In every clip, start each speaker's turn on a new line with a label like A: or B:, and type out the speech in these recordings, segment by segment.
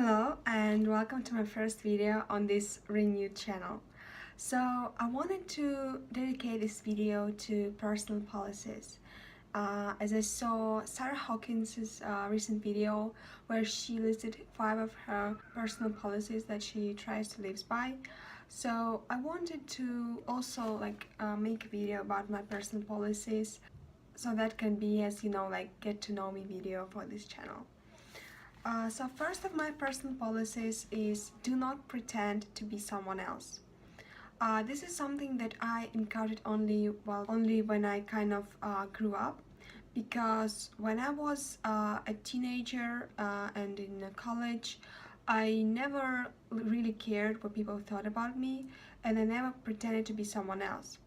A: Hello and welcome to my first video on this renewed channel. So I wanted to dedicate this video to personal policies. As I saw Sarah Hawkins' recent video where she listed 5 of her personal policies that she tries to live by. So I wanted to also make a video about my personal policies, so that can be, as you know, get to know me video for this channel. So first of my personal policies is do not pretend to be someone else. This is something that I encountered only when I kind of grew up, because when I was a teenager and in college, I never really cared what people thought about me, and I never pretended to be someone else.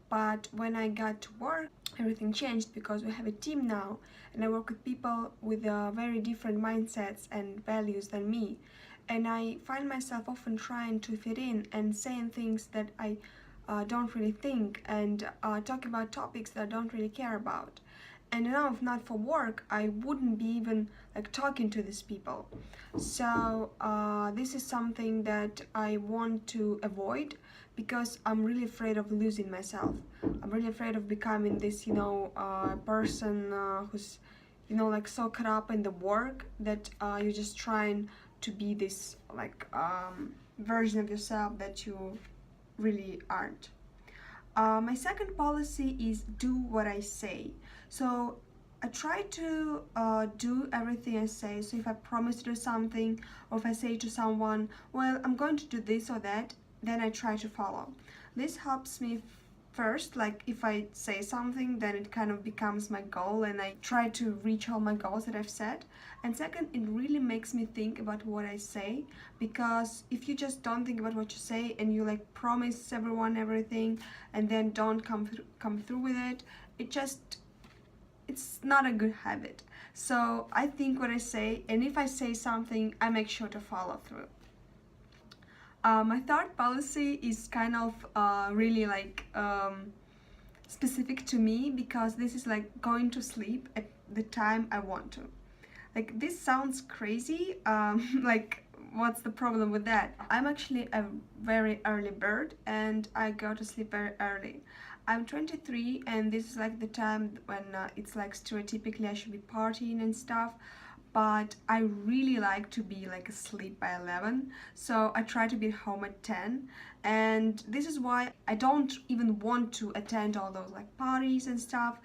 A: But when I got to work, everything changed because we have a team now, and I work with people with very different mindsets and values than me. And I find myself often trying to fit in and saying things that I don't really think, and talk about topics that I don't really care about. And now, if not for work, I wouldn't be even talking to these people. So this is something that I want to avoid, because I'm really afraid of losing myself. I'm really afraid of becoming this, person who's, so caught up in the work that you're just trying to be this version of yourself that you really aren't. My second policy is do what I say. So I try to do everything I say. So if I promise to do something, or if I say to someone, well, I'm going to do this or that, then I try to follow. This helps me first, if I say something, then it kind of becomes my goal and I try to reach all my goals that I've set. And second, it really makes me think about what I say, because if you just don't think about what you say and you promise everyone everything and then don't come through with it, it's not a good habit. So I think what I say, and if I say something, I make sure to follow through. My third policy is kind of really specific to me, because this is going to sleep at the time I want to. This sounds crazy, what's the problem with that? I'm actually a very early bird and I go to sleep very early. I'm 23 and this is the time when it's stereotypically I should be partying and stuff, but I really like to be asleep by 11, so I try to be home at 10. And this is why I don't even want to attend all those parties and stuff,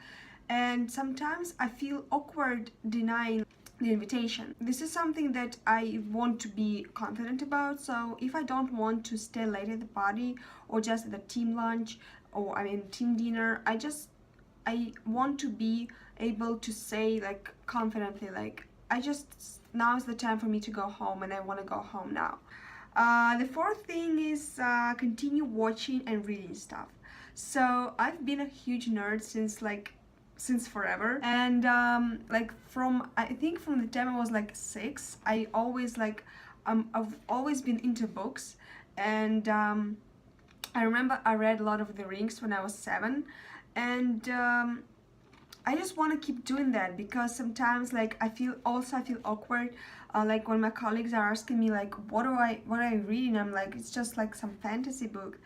A: and sometimes I feel awkward denying the invitation. This is something that I want to be confident about. So if I don't want to stay late at the party or just at the team lunch, or team dinner, I want to be able to say confidently, now is the time for me to go home and I want to go home now. The fourth thing is continue watching and reading stuff. So I've been a huge nerd since forever, and I think from the time I was 6, I've always been into books. And I remember I read Lord of the Rings when I was 7, and I just want to keep doing that, because sometimes I feel awkward when my colleagues are asking me what are I reading. I'm it's just some fantasy book,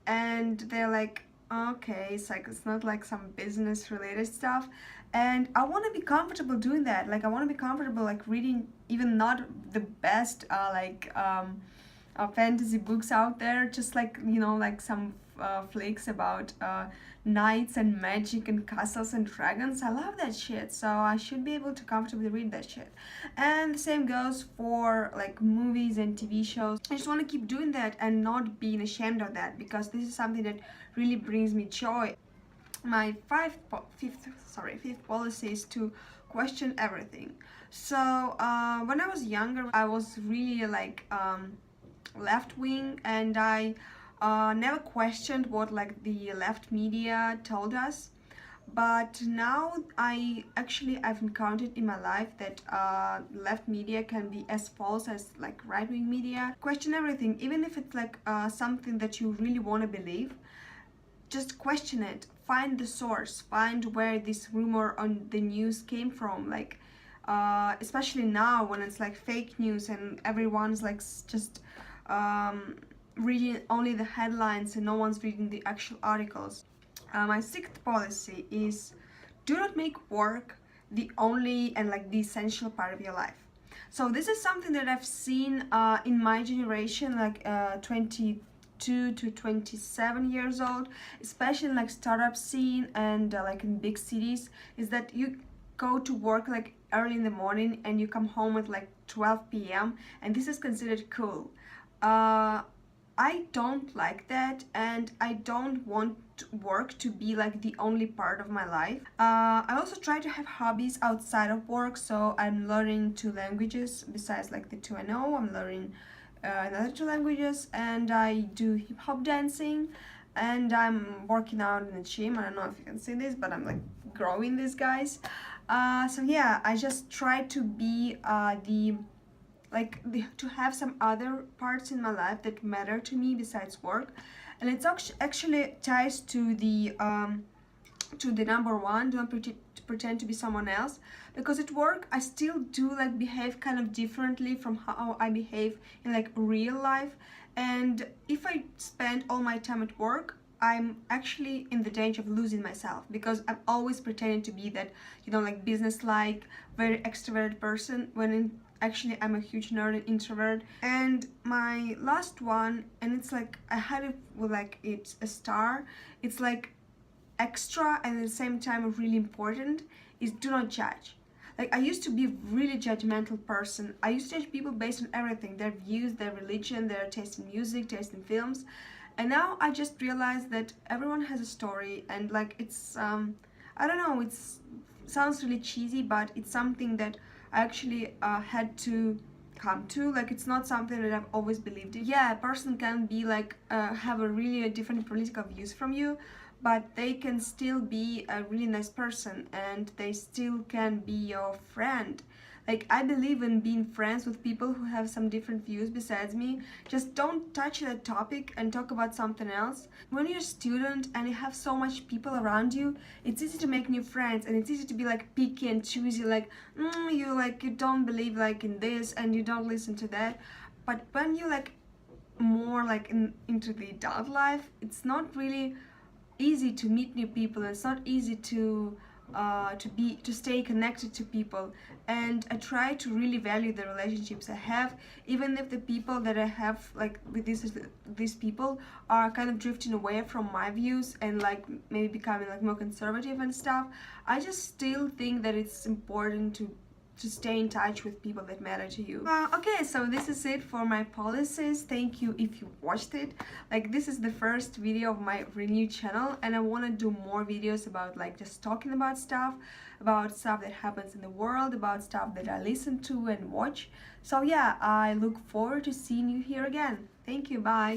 A: and they're okay, it's not some business related stuff. And I want to be comfortable doing that. I want to be comfortable reading even not the best fantasy books out there, just some flicks about knights and magic and castles and dragons. I love that shit, so I should be able to comfortably read that shit. And the same goes for movies and TV shows. I just want to keep doing that and not being ashamed of that, because this is something that really brings me joy. My fifth policy is to question everything. So when I was younger, I was really left-wing, and I never questioned what the left media told us. But now I've encountered in my life that left media can be as false as right-wing media. Question everything, even if it's something that you really want to believe. Just question it, find the source, find where this rumor on the news came from. especially now when it's like fake news and everyone's like just reading only the headlines and no one's reading the actual articles. My sixth policy is do not make work the only and like the essential part of your life. So this is something that I've seen in my generation, like 22 to 27 years old, especially in like startup scene and like in big cities, is that you go to work like early in the morning and you come home at like 12 p.m. and this is considered cool. I don't like that, and I don't want work to be like the only part of my life. I also try to have hobbies outside of work, so I'm learning 2 languages besides like the two I know. I'm learning another 2 languages, and I do hip-hop dancing, and I'm working out in the gym. I don't know if you can see this, but I'm like growing these guys. So yeah, I just try to be to have some other parts in my life that matter to me besides work. And it's actually ties to the number one, don't pretend to be someone else, because at work I still do like behave kind of differently from how I behave in like real life. And if I spend all my time at work, I'm actually in the danger of losing myself, because I'm always pretending to be that, you know, like business-like, very extroverted person, when actually I'm a huge nerd and introvert. And my last one, and it's like I had it with like it's a star, it's like extra and at the same time really important, is do not judge. Like I used to be a really judgmental person. I used to judge people based on everything, their views, their religion, their taste in music, taste in films. And now I just realized that everyone has a story, and like it's I don't know, it's sounds really cheesy, but it's something that I actually had to come to. Like it's not something that I've always believed in. Yeah, a person can be like have a really different political views from you, but they can still be a really nice person, and they still can be your friend. Like I believe in being friends with people who have some different views besides me. Just don't touch that topic and talk about something else. When you're a student and you have so much people around you, it's easy to make new friends, and it's easy to be like picky and choosy, like you don't believe like in this and you don't listen to that. But when you like more like into the adult life, it's not really easy to meet new people, and it's not easy to stay connected to people. And I try to really value the relationships I have, even if the people that I have like with these people are kind of drifting away from my views and like maybe becoming like more conservative and stuff. I just still think that it's important to stay in touch with people that matter to you. Okay, so this is it for my policies. Thank you if you watched it. Like this is the first video of my renewed channel, and I want to do more videos about like just talking about stuff that happens in the world, about stuff that I listen to and watch. So yeah, I look forward to seeing you here again. Thank you, bye.